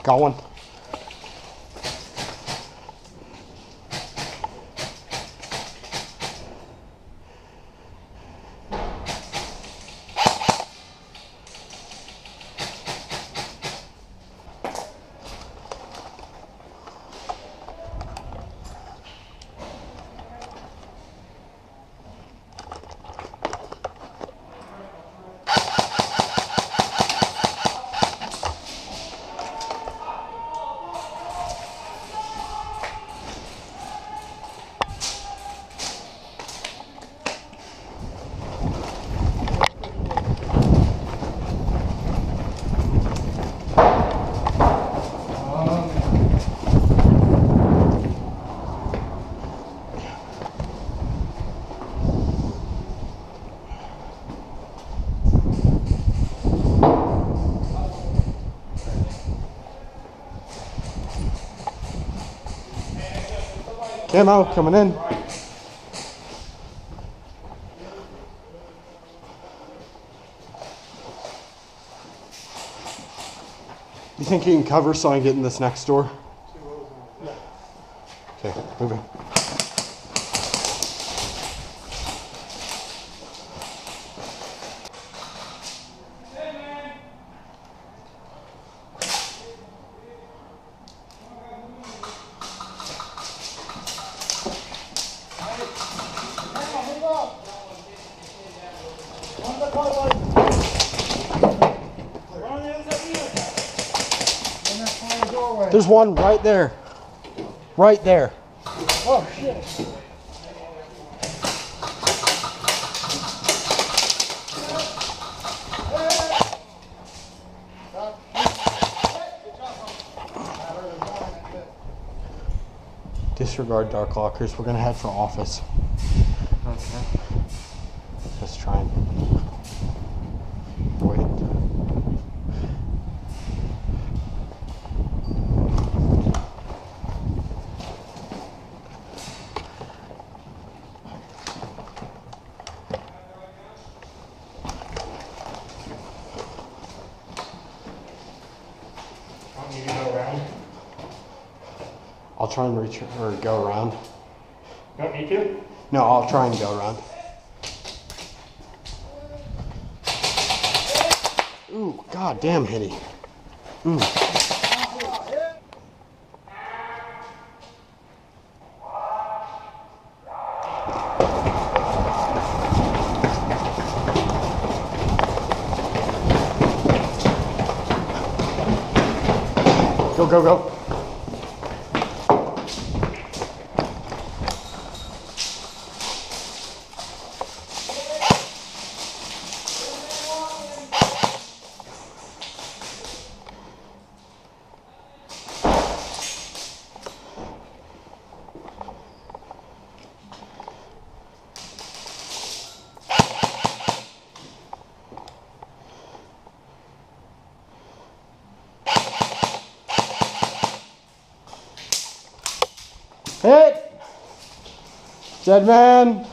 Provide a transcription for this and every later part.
Got one. Camo coming in. You think you can cover so I can get in this next door? Okay, moving. There's one right there. Right there. Oh, shit. Disregard dark lockers. We're gonna head for office. Okay. Let's try and wait. Want me to go around? I'll try and reach or go around. Don't need to? No, I'll try and go around. Ooh, god damn, Hitty. Ooh. Go, go, go. Hit! Dead man!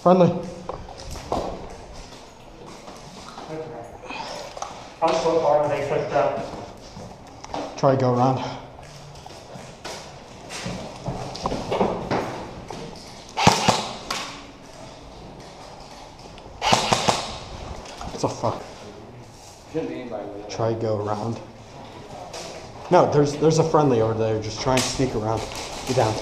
Friendly. How so far are they pushed up? Try to go around. What the fuck? Try to go around. No, there's a friendly over there. Just try and sneak around. Get down.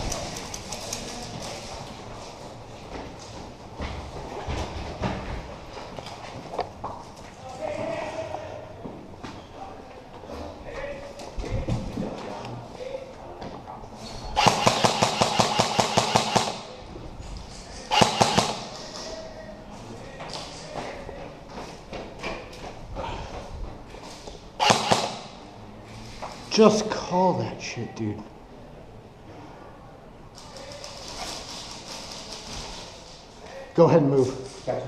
Just call that shit, dude. Go ahead and move. Gotcha.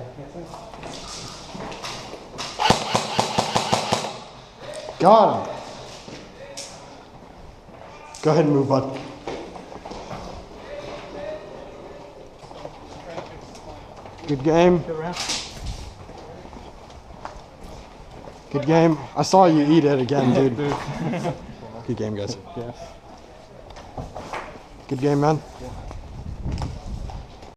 Got him. Go ahead and move, bud. Good game. Good game. I saw you eat it again, dude. Good game, guys. Good game, man.